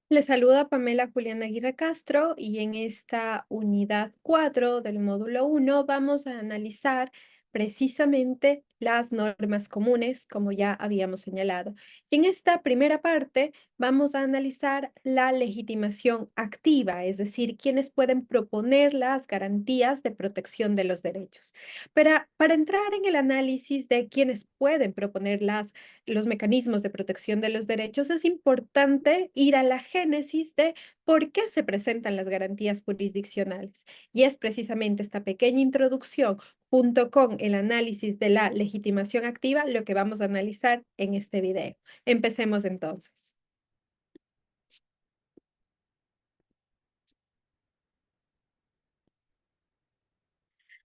Les saluda Pamela Juliana Aguirre Castro y en esta unidad 4 del módulo 1 vamos a analizar precisamente las normas comunes, como ya habíamos señalado. Y en esta primera parte vamos a analizar la legitimación activa, es decir, quienes pueden proponer las garantías de protección de los derechos. Para entrar en el análisis de quienes pueden proponer los mecanismos de protección de los derechos, es importante ir a la génesis de por qué se presentan las garantías jurisdiccionales. Y es precisamente esta pequeña introducción junto con el análisis de la legitimación activa lo que vamos a analizar en este video. Empecemos entonces.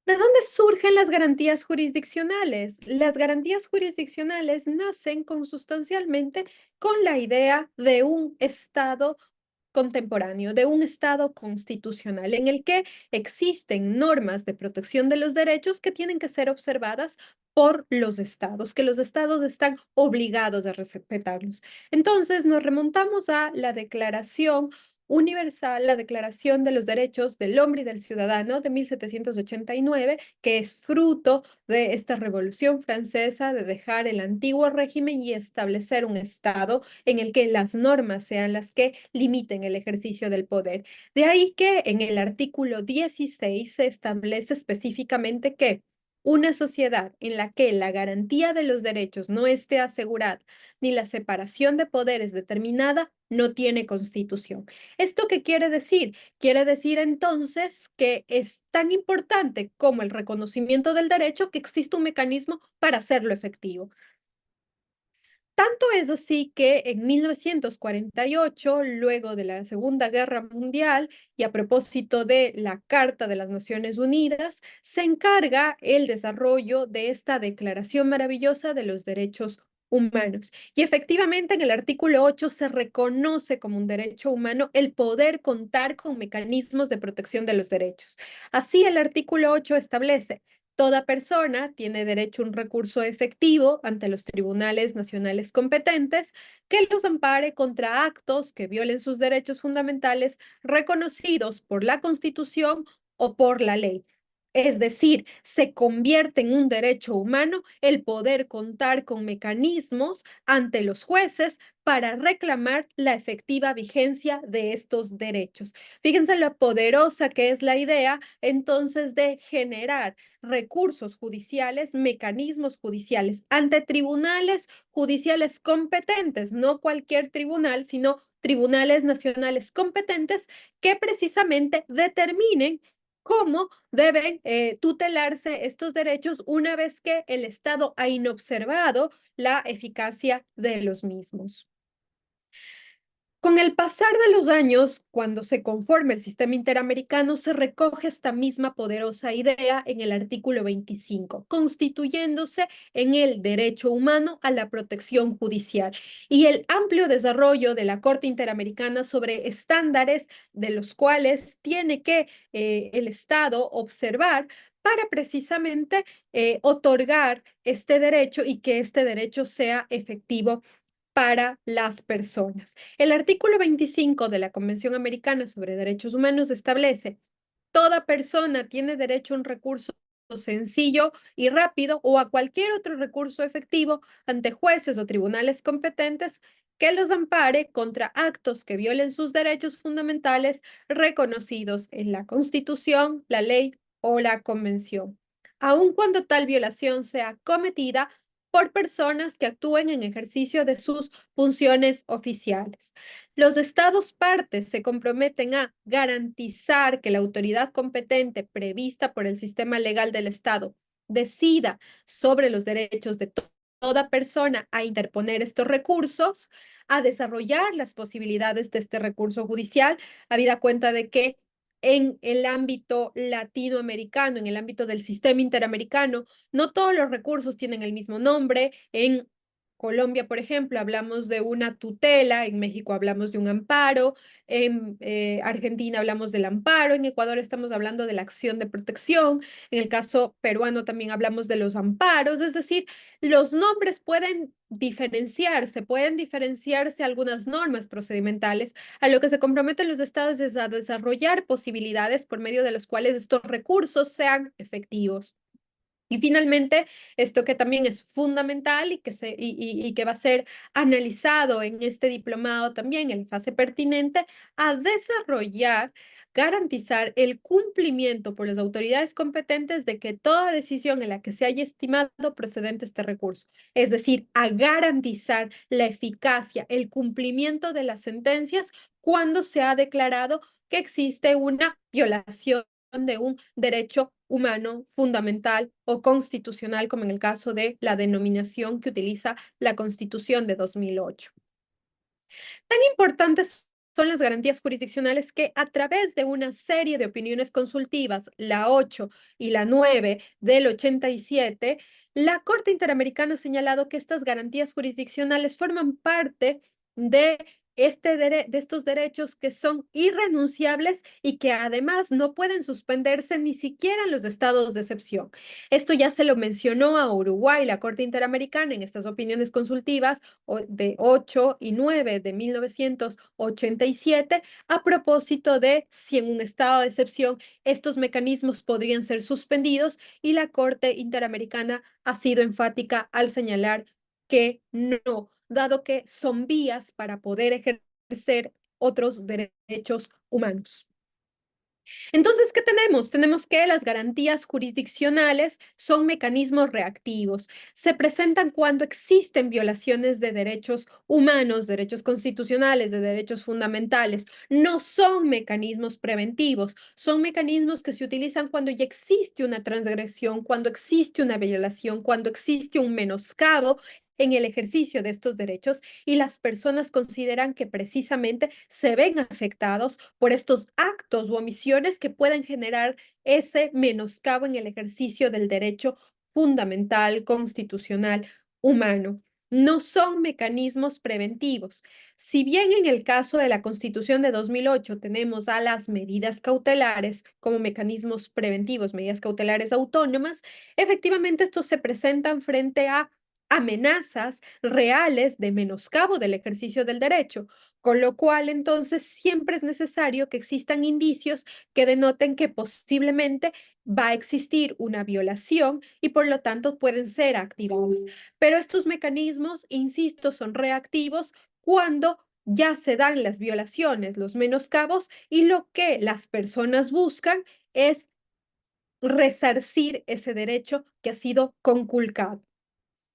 ¿De dónde surgen las garantías jurisdiccionales? Las garantías jurisdiccionales nacen consustancialmente con la idea de un Estado contemporáneo, de un Estado constitucional en el que existen normas de protección de los derechos que tienen que ser observadas por los estados, que los estados están obligados a respetarlos. Entonces nos remontamos a la Declaración Universal, la Declaración de los Derechos del Hombre y del Ciudadano de 1789, que es fruto de esta Revolución Francesa de dejar el antiguo régimen y establecer un Estado en el que las normas sean las que limiten el ejercicio del poder. De ahí que en el artículo 16 se establece específicamente que una sociedad en la que la garantía de los derechos no esté asegurada ni la separación de poderes determinada no tiene constitución. ¿Esto qué quiere decir? Quiere decir entonces que es tan importante como el reconocimiento del derecho que existe un mecanismo para hacerlo efectivo. Tanto es así que en 1948, luego de la Segunda Guerra Mundial, y a propósito de la Carta de las Naciones Unidas, se encarga el desarrollo de esta declaración maravillosa de los derechos humanos. Y efectivamente en el artículo 8 se reconoce como un derecho humano el poder contar con mecanismos de protección de los derechos. Así el artículo 8 establece: toda persona tiene derecho a un recurso efectivo ante los tribunales nacionales competentes que los ampare contra actos que violen sus derechos fundamentales reconocidos por la Constitución o por la ley. Es decir, se convierte en un derecho humano el poder contar con mecanismos ante los jueces para reclamar la efectiva vigencia de estos derechos. Fíjense lo poderosa que es la idea entonces de generar recursos judiciales, mecanismos judiciales ante tribunales judiciales competentes, no cualquier tribunal, sino tribunales nacionales competentes que precisamente determinen cómo deben tutelarse estos derechos una vez que el Estado ha inobservado la eficacia de los mismos. Con el pasar de los años, cuando se conforma el sistema interamericano, se recoge esta misma poderosa idea en el artículo 25, constituyéndose en el derecho humano a la protección judicial y el amplio desarrollo de la Corte Interamericana sobre estándares de los cuales tiene que el Estado observar para precisamente otorgar este derecho y que este derecho sea efectivo para las personas. El artículo 25 de la Convención Americana sobre Derechos Humanos establece: toda persona tiene derecho a un recurso sencillo y rápido o a cualquier otro recurso efectivo ante jueces o tribunales competentes que los ampare contra actos que violen sus derechos fundamentales reconocidos en la Constitución, la ley o la Convención, aun cuando tal violación sea cometida por personas que actúen en ejercicio de sus funciones oficiales. Los estados partes se comprometen a garantizar que la autoridad competente prevista por el sistema legal del Estado decida sobre los derechos de toda persona a interponer estos recursos, a desarrollar las posibilidades de este recurso judicial, habida cuenta de que en el ámbito latinoamericano, en el ámbito del sistema interamericano, no todos los recursos tienen el mismo nombre. En Colombia, por ejemplo, hablamos de una tutela, en México hablamos de un amparo, en Argentina hablamos del amparo, en Ecuador estamos hablando de la acción de protección, en el caso peruano también hablamos de los amparos, es decir, los nombres pueden diferenciarse algunas normas procedimentales, a lo que se comprometen los estados es a desarrollar posibilidades por medio de los cuales estos recursos sean efectivos. Y finalmente, esto que también es fundamental y que va a ser analizado en este diplomado también en fase pertinente, a desarrollar, garantizar el cumplimiento por las autoridades competentes de que toda decisión en la que se haya estimado procedente este recurso, es decir, a garantizar la eficacia, el cumplimiento de las sentencias cuando se ha declarado que existe una violación de un derecho humano fundamental o constitucional, como en el caso de la denominación que utiliza la Constitución de 2008. Tan importantes son las garantías jurisdiccionales que a través de una serie de opiniones consultivas, la 8 y la 9 del 87, la Corte Interamericana ha señalado que estas garantías jurisdiccionales forman parte de de estos derechos que son irrenunciables y que además no pueden suspenderse ni siquiera en los estados de excepción. Esto ya se lo mencionó a Uruguay, la Corte Interamericana, en estas opiniones consultivas de 8 y 9 de 1987, a propósito de si en un estado de excepción estos mecanismos podrían ser suspendidos, y la Corte Interamericana ha sido enfática al señalar que no, dado que son vías para poder ejercer otros derechos humanos. Entonces, ¿qué tenemos? Tenemos que las garantías jurisdiccionales son mecanismos reactivos. Se presentan cuando existen violaciones de derechos humanos, derechos constitucionales, de derechos fundamentales. No son mecanismos preventivos, son mecanismos que se utilizan cuando ya existe una transgresión, cuando existe una violación, cuando existe un menoscabo en el ejercicio de estos derechos y las personas consideran que precisamente se ven afectados por estos actos u omisiones que pueden generar ese menoscabo en el ejercicio del derecho fundamental, constitucional, humano. No son mecanismos preventivos. Si bien en el caso de la Constitución de 2008 tenemos a las medidas cautelares como mecanismos preventivos, medidas cautelares autónomas, efectivamente estos se presentan frente a amenazas reales de menoscabo del ejercicio del derecho, con lo cual entonces siempre es necesario que existan indicios que denoten que posiblemente va a existir una violación y por lo tanto pueden ser activados. Pero estos mecanismos, insisto, son reactivos cuando ya se dan las violaciones, los menoscabos, y lo que las personas buscan es resarcir ese derecho que ha sido conculcado.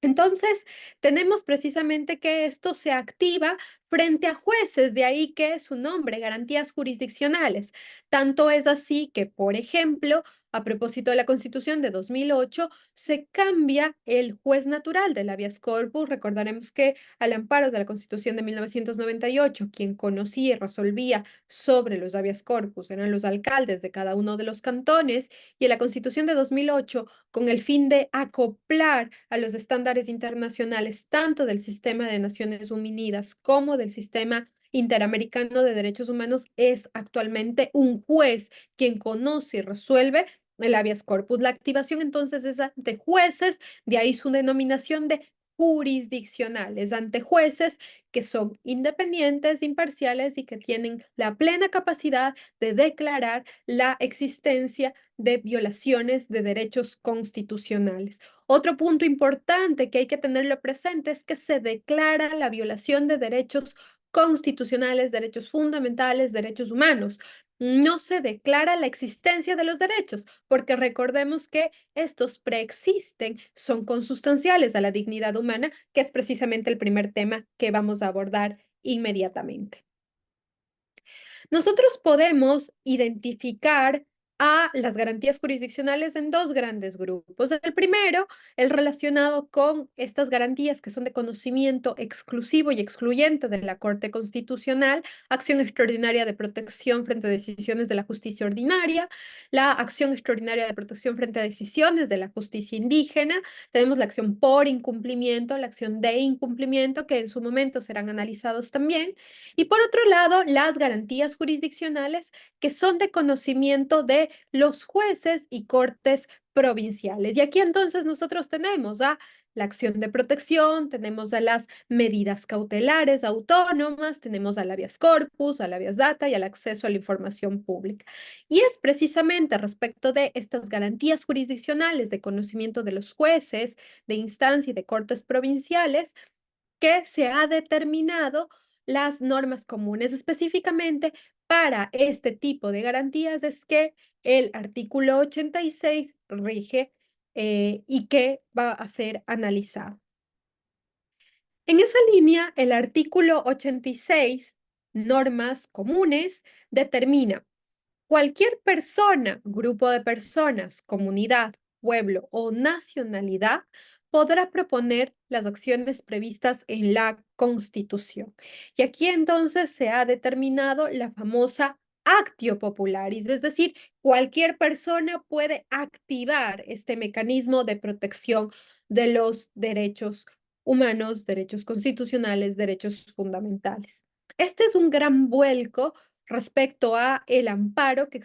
Entonces, tenemos precisamente que esto se activa frente a jueces, de ahí que su nombre, garantías jurisdiccionales. Tanto es así que, por ejemplo, a propósito de la Constitución de 2008, se cambia el juez natural del habeas corpus. Recordaremos que al amparo de la Constitución de 1998, quien conocía y resolvía sobre los habeas corpus eran los alcaldes de cada uno de los cantones, y en la Constitución de 2008, con el fin de acoplar a los estándares internacionales tanto del sistema de Naciones Unidas como del sistema interamericano de derechos humanos, es actualmente un juez quien conoce y resuelve el habeas corpus. La activación entonces es ante jueces, de ahí su denominación de jurisdiccionales, ante jueces que son independientes, imparciales y que tienen la plena capacidad de declarar la existencia de violaciones de derechos constitucionales. Otro punto importante que hay que tenerlo presente es que se declara la violación de derechos constitucionales, derechos fundamentales, derechos humanos. No se declara la existencia de los derechos, porque recordemos que estos preexisten, son consustanciales a la dignidad humana, que es precisamente el primer tema que vamos a abordar inmediatamente. Nosotros podemos identificar a las garantías jurisdiccionales en dos grandes grupos. El primero, el relacionado con estas garantías que son de conocimiento exclusivo y excluyente de la Corte Constitucional, acción extraordinaria de protección frente a decisiones de la justicia ordinaria, la acción extraordinaria de protección frente a decisiones de la justicia indígena, tenemos la acción por incumplimiento, la acción de incumplimiento, que en su momento serán analizados también, y por otro lado, las garantías jurisdiccionales que son de conocimiento de los jueces y cortes provinciales. Y aquí entonces nosotros tenemos a la acción de protección, tenemos a las medidas cautelares autónomas, tenemos al habeas corpus, al habeas data y al acceso a la información pública. Y es precisamente respecto de estas garantías jurisdiccionales de conocimiento de los jueces, de instancia y de cortes provinciales que se ha determinado las normas comunes. Específicamente para este tipo de garantías es que el artículo 86 rige y que va a ser analizado. En esa línea, el artículo 86, normas comunes, determina cualquier persona, grupo de personas, comunidad, pueblo o nacionalidad podrá proponer las acciones previstas en la Constitución. Y aquí entonces se ha determinado la famosa actio popularis, es decir, cualquier persona puede activar este mecanismo de protección de los derechos humanos, derechos constitucionales, derechos fundamentales. Este es un gran vuelco respecto a el amparo que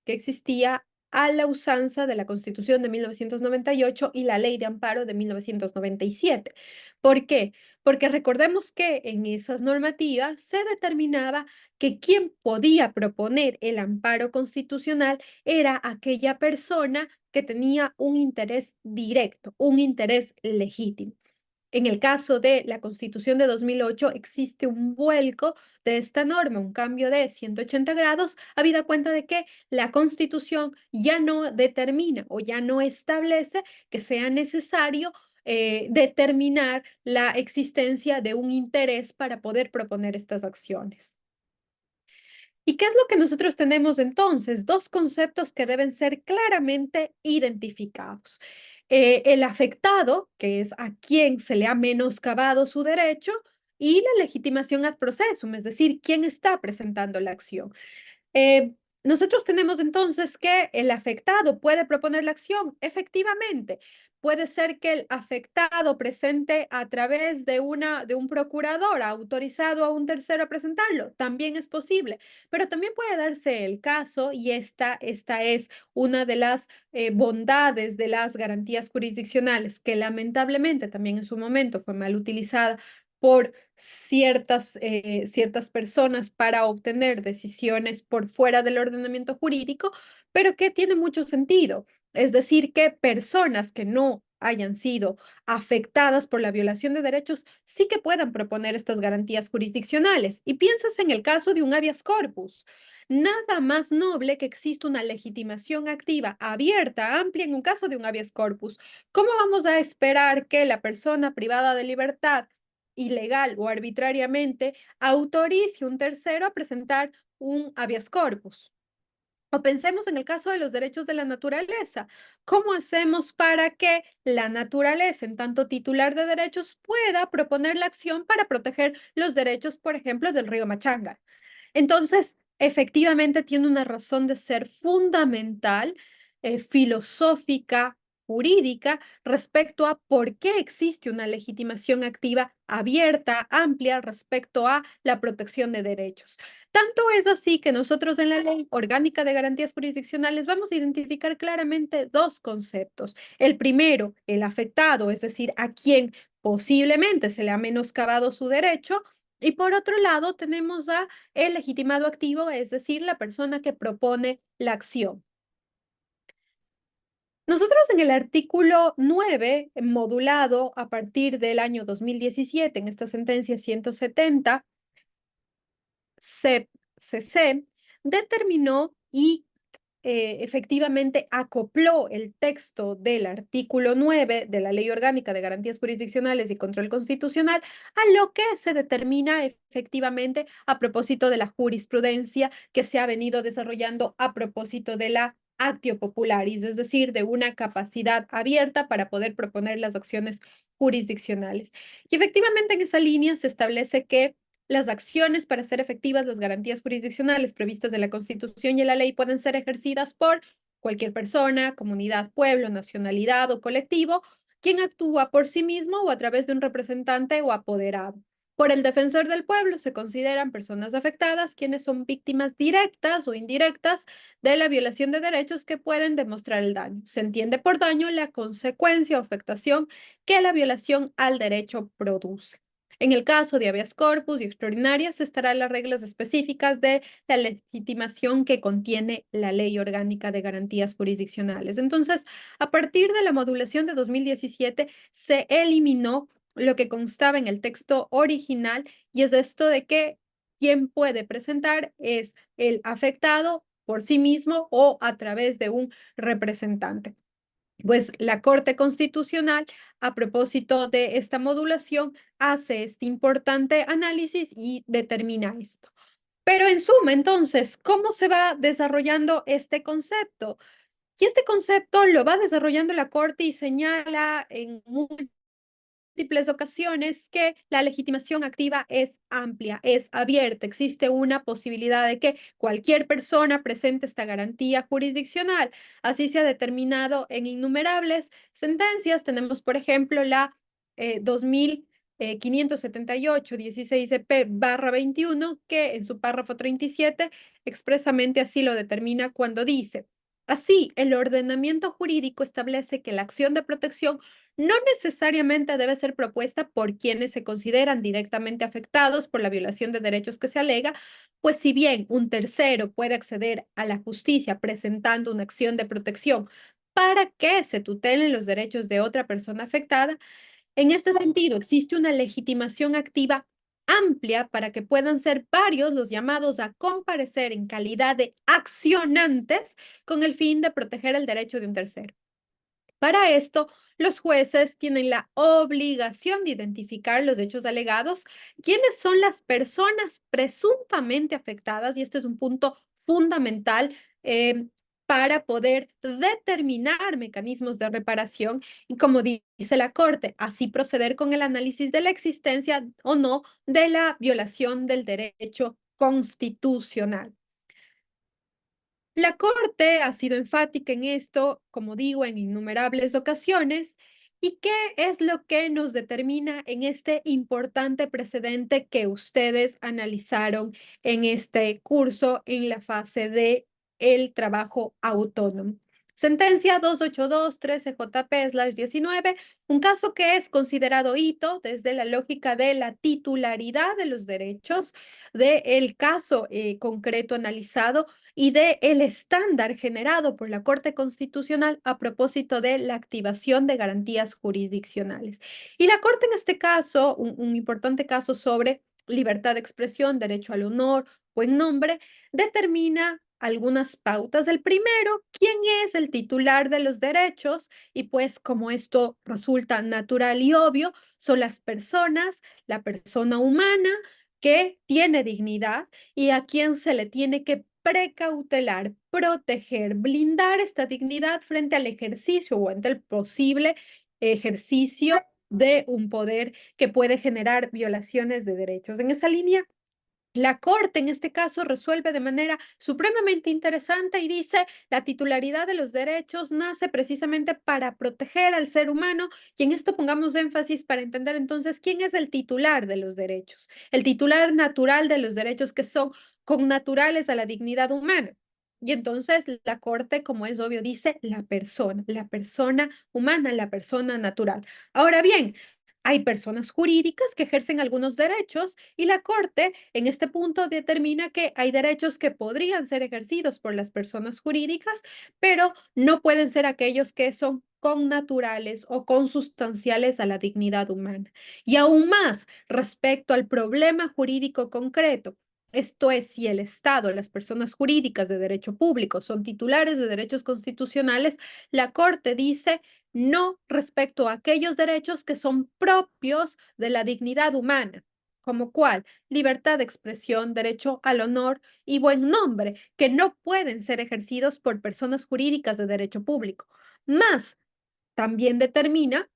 existía a la usanza de la Constitución de 1998 y la Ley de Amparo de 1997. ¿Por qué? Porque recordemos que en esas normativas se determinaba que quien podía proponer el amparo constitucional era aquella persona que tenía un interés directo, un interés legítimo. En el caso de la Constitución de 2008 existe un vuelco de esta norma, un cambio de 180 grados, habida cuenta de que la Constitución ya no determina o ya no establece que sea necesario determinar la existencia de un interés para poder proponer estas acciones. ¿Y qué es lo que nosotros tenemos entonces? Dos conceptos que deben ser claramente identificados. El afectado, que es a quien se le ha menoscabado su derecho, y la legitimación ad processum, es decir, quién está presentando la acción. Eh, Nosotros tenemos entonces que el afectado puede proponer la acción. Efectivamente, puede ser que el afectado presente a través de un procurador autorizado a un tercero a presentarlo. También es posible, pero también puede darse el caso, y esta es una de las bondades de las garantías jurisdiccionales, que lamentablemente también en su momento fue mal utilizada por ciertas personas para obtener decisiones por fuera del ordenamiento jurídico, pero que tiene mucho sentido. Es decir, que personas que no hayan sido afectadas por la violación de derechos sí que puedan proponer estas garantías jurisdiccionales. Y piensas en el caso de un habeas corpus. Nada más noble que exista una legitimación activa, abierta, amplia en un caso de un habeas corpus. ¿Cómo vamos a esperar que la persona privada de libertad ilegal o arbitrariamente autorice a un tercero a presentar un habeas corpus? O pensemos en el caso de los derechos de la naturaleza. ¿Cómo hacemos para que la naturaleza, en tanto titular de derechos, pueda proponer la acción para proteger los derechos, por ejemplo, del río Machanga? Entonces, efectivamente tiene una razón de ser fundamental, filosófica, jurídica, respecto a por qué existe una legitimación activa abierta, amplia, respecto a la protección de derechos. Tanto es así que nosotros en la Ley Orgánica de Garantías Jurisdiccionales vamos a identificar claramente dos conceptos. El primero, el afectado, es decir, a quien posiblemente se le ha menoscabado su derecho, y por otro lado, tenemos a el legitimado activo, es decir, la persona que propone la acción. Nosotros en el artículo 9, modulado a partir del año 2017, en esta sentencia 170, CC, determinó y efectivamente acopló el texto del artículo 9 de la Ley Orgánica de Garantías Jurisdiccionales y Control Constitucional a lo que se determina efectivamente a propósito de la jurisprudencia que se ha venido desarrollando a propósito de la actio popularis, es decir, de una capacidad abierta para poder proponer las acciones jurisdiccionales. Y efectivamente en esa línea se establece que las acciones para hacer efectivas las garantías jurisdiccionales previstas en la Constitución y en la ley pueden ser ejercidas por cualquier persona, comunidad, pueblo, nacionalidad o colectivo, quien actúa por sí mismo o a través de un representante o apoderado. Por el defensor del pueblo se consideran personas afectadas quienes son víctimas directas o indirectas de la violación de derechos que pueden demostrar el daño. Se entiende por daño la consecuencia o afectación que la violación al derecho produce. En el caso de habeas corpus y extraordinarias estarán las reglas específicas de la legitimación que contiene la Ley Orgánica de Garantías Jurisdiccionales. Entonces, a partir de la modulación de 2017, se eliminó lo que constaba en el texto original y es esto de que quien puede presentar es el afectado por sí mismo o a través de un representante. Pues la Corte Constitucional, a propósito de esta modulación, hace este importante análisis y determina esto. Pero en suma, entonces, ¿cómo se va desarrollando este concepto? Y este concepto lo va desarrollando la Corte y señala en múltiples ocasiones que la legitimación activa es amplia, es abierta. Existe una posibilidad de que cualquier persona presente esta garantía jurisdiccional. Así se ha determinado en innumerables sentencias. Tenemos, por ejemplo, la 2578, 16 EP/21, que en su párrafo 37 expresamente así lo determina cuando dice: así, el ordenamiento jurídico establece que la acción de protección no necesariamente debe ser propuesta por quienes se consideran directamente afectados por la violación de derechos que se alega, pues si bien un tercero puede acceder a la justicia presentando una acción de protección para que se tutelen los derechos de otra persona afectada, en este sentido existe una legitimación activa amplia para que puedan ser varios los llamados a comparecer en calidad de accionantes con el fin de proteger el derecho de un tercero. Para esto, los jueces tienen la obligación de identificar los hechos alegados, quiénes son las personas presuntamente afectadas, y este es un punto fundamental para poder determinar mecanismos de reparación y, como dice la Corte, así proceder con el análisis de la existencia o no de la violación del derecho constitucional. La Corte ha sido enfática en esto, como digo, en innumerables ocasiones. ¿Y qué es lo que nos determina en este importante precedente que ustedes analizaron en este curso en la fase de el trabajo autónomo? Sentencia 282-13 JP/19, un caso que es considerado hito desde la lógica de la titularidad de los derechos, del caso concreto analizado y de el estándar generado por la Corte Constitucional a propósito de la activación de garantías jurisdiccionales. Y la Corte en este caso, un importante caso sobre libertad de expresión, derecho al honor, buen nombre, determina algunas pautas. El primero, quién es el titular de los derechos, y pues como esto resulta natural y obvio, son las personas, la persona humana que tiene dignidad y a quien se le tiene que precautelar, proteger, blindar esta dignidad frente al ejercicio o ante el posible ejercicio de un poder que puede generar violaciones de derechos. En esa línea, la Corte en este caso resuelve de manera supremamente interesante y dice: la titularidad de los derechos nace precisamente para proteger al ser humano, y en esto pongamos énfasis para entender entonces quién es el titular de los derechos, el titular natural de los derechos que son connaturales a la dignidad humana. Y entonces la Corte, como es obvio, dice la persona humana, la persona natural. Ahora bien, hay personas jurídicas que ejercen algunos derechos y la Corte en este punto determina que hay derechos que podrían ser ejercidos por las personas jurídicas, pero no pueden ser aquellos que son connaturales o consustanciales a la dignidad humana. Y aún más, respecto al problema jurídico concreto, esto es, si el Estado, las personas jurídicas de derecho público son titulares de derechos constitucionales, la Corte dice no respecto a aquellos derechos que son propios de la dignidad humana. ¿Como cuál? Libertad de expresión, derecho al honor y buen nombre, que no pueden ser ejercidos por personas jurídicas de derecho público. Más, también determina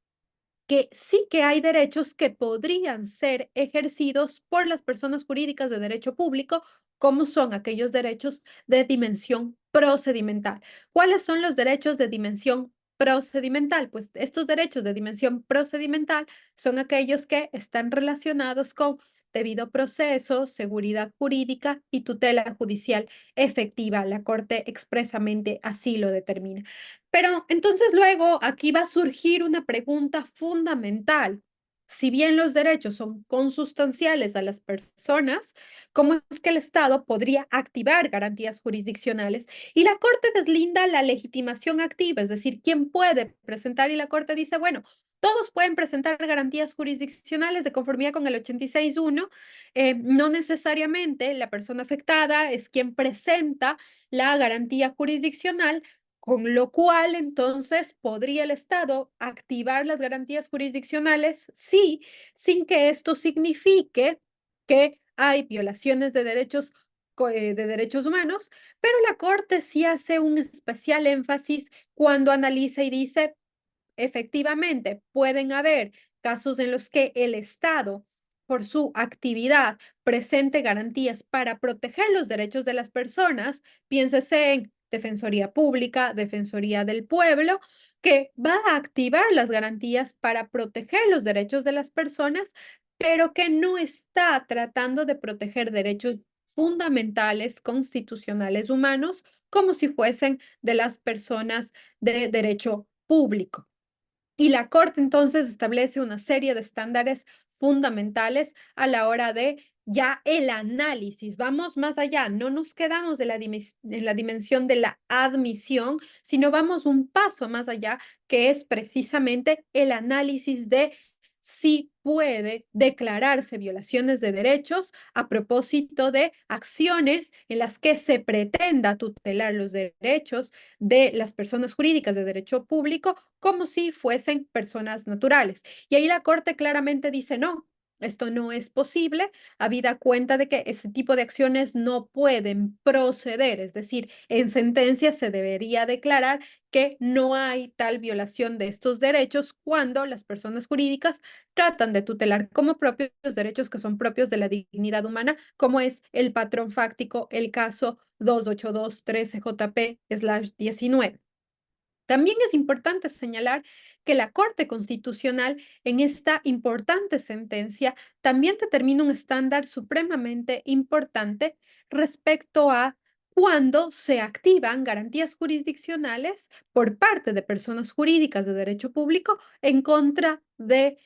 que sí que hay derechos que podrían ser ejercidos por las personas jurídicas de derecho público, como son aquellos derechos de dimensión procedimental. ¿Cuáles son los derechos de dimensión procedimental? Pues estos derechos de dimensión procedimental son aquellos que están relacionados con debido proceso, seguridad jurídica y tutela judicial efectiva. La Corte expresamente así lo determina. Pero entonces luego aquí va a surgir una pregunta fundamental. Si bien los derechos son consustanciales a las personas, ¿cómo es que el Estado podría activar garantías jurisdiccionales? Y la Corte deslinda la legitimación activa, es decir, quién puede presentar, y la Corte dice, bueno, todos pueden presentar garantías jurisdiccionales de conformidad con el 86.1. No necesariamente la persona afectada es quien presenta la garantía jurisdiccional, con lo cual, entonces, podría el Estado activar las garantías jurisdiccionales, sí, sin que esto signifique que hay violaciones de de derechos humanos, pero la Corte sí hace un especial énfasis cuando analiza y dice, efectivamente, pueden haber casos en los que el Estado, por su actividad, presente garantías para proteger los derechos de las personas, piénsese en Defensoría Pública, Defensoría del Pueblo, que va a activar las garantías para proteger los derechos de las personas, pero que no está tratando de proteger derechos fundamentales, constitucionales, humanos, como si fuesen de las personas de derecho público. Y la Corte entonces establece una serie de estándares fundamentales a la hora de ya el análisis. Vamos más allá, no nos quedamos en la dimensión de la admisión, sino vamos un paso más allá, que es precisamente el análisis de si puede declararse violaciones de derechos a propósito de acciones en las que se pretenda tutelar los derechos de las personas jurídicas de derecho público como si fuesen personas naturales. Y ahí la Corte claramente dice, no, esto no es posible, habida cuenta de que ese tipo de acciones no pueden proceder, es decir, en sentencia se debería declarar que no hay tal violación de estos derechos cuando las personas jurídicas tratan de tutelar como propios los derechos que son propios de la dignidad humana, como es el patrón fáctico, el caso 28213JP/19. También es importante señalar que la Corte Constitucional en esta importante sentencia también determina un estándar supremamente importante respecto a cuándo se activan garantías jurisdiccionales por parte de personas jurídicas de derecho público en contra de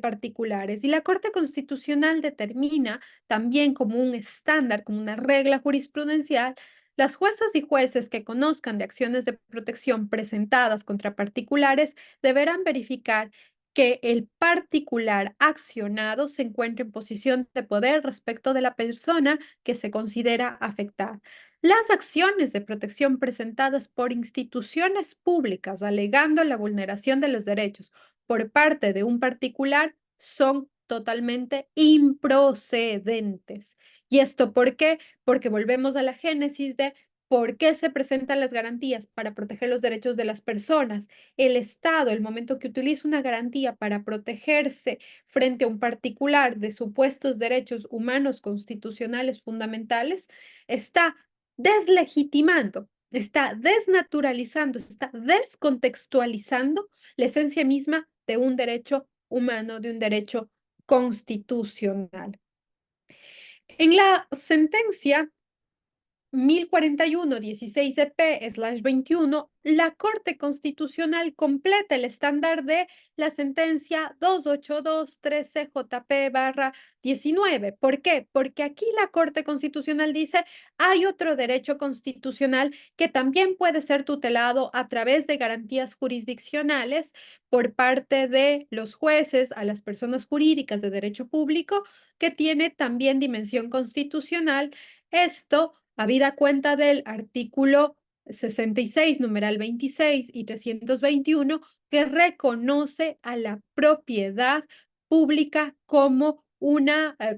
particulares. Y la Corte Constitucional determina también como un estándar, como una regla jurisprudencial, las juezas y jueces que conozcan de acciones de protección presentadas contra particulares deberán verificar que el particular accionado se encuentre en posición de poder respecto de la persona que se considera afectada. Las acciones de protección presentadas por instituciones públicas alegando la vulneración de los derechos por parte de un particular son totalmente improcedentes. ¿Y esto por qué? Porque volvemos a la génesis de por qué se presentan las garantías para proteger los derechos de las personas. El Estado, el momento que utiliza una garantía para protegerse frente a un particular de supuestos derechos humanos constitucionales fundamentales, está deslegitimando, está desnaturalizando, está descontextualizando la esencia misma de un derecho humano, de un derecho constitucional. En la sentencia 1041-16EP/21, la Corte Constitucional completa el estándar de la sentencia 28213JP/19. ¿Por qué? Porque aquí la Corte Constitucional dice, hay otro derecho constitucional que también puede ser tutelado a través de garantías jurisdiccionales por parte de los jueces a las personas jurídicas de derecho público, que tiene también dimensión constitucional. Esto habida cuenta del artículo 66, numeral 26 y 321, que reconoce a la propiedad pública como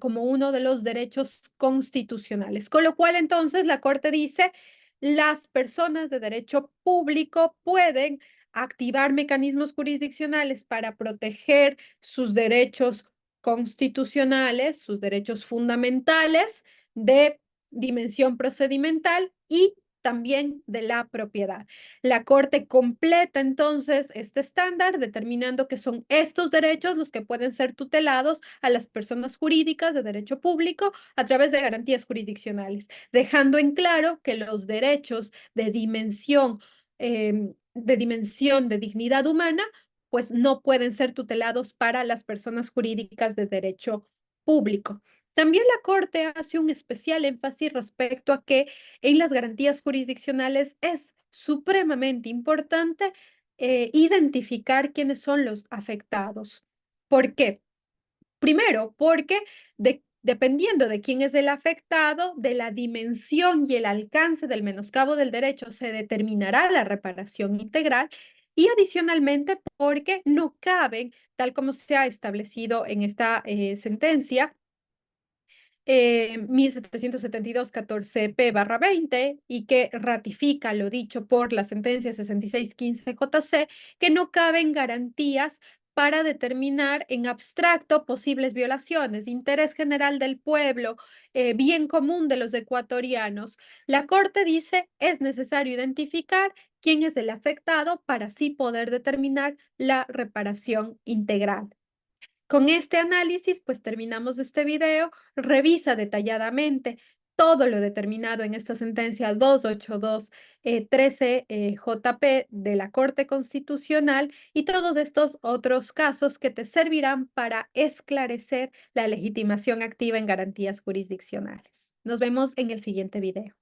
como uno de los derechos constitucionales. Con lo cual, entonces, la Corte dice, las personas de derecho público pueden activar mecanismos jurisdiccionales para proteger sus derechos constitucionales, sus derechos fundamentales de dimensión procedimental y también de la propiedad. La Corte completa entonces este estándar determinando que son estos derechos los que pueden ser tutelados a las personas jurídicas de derecho público a través de garantías jurisdiccionales, dejando en claro que los derechos de dimensión de dignidad humana, pues no pueden ser tutelados para las personas jurídicas de derecho público. También la Corte hace un especial énfasis respecto a que en las garantías jurisdiccionales es supremamente importante identificar quiénes son los afectados. ¿Por qué? Primero, porque dependiendo de quién es el afectado, de la dimensión y el alcance del menoscabo del derecho, se determinará la reparación integral. Y adicionalmente, porque no caben, tal como se ha establecido en esta sentencia, 1772-14P/20 y que ratifica lo dicho por la sentencia 6615-JC, que no caben garantías para determinar en abstracto posibles violaciones, interés general del pueblo, bien común de los ecuatorianos. La Corte dice es necesario identificar quién es el afectado para así poder determinar la reparación integral. Con este análisis, pues terminamos este video. Revisa detalladamente todo lo determinado en esta sentencia 282-13 JP de la Corte Constitucional y todos estos otros casos que te servirán para esclarecer la legitimación activa en garantías jurisdiccionales. Nos vemos en el siguiente video.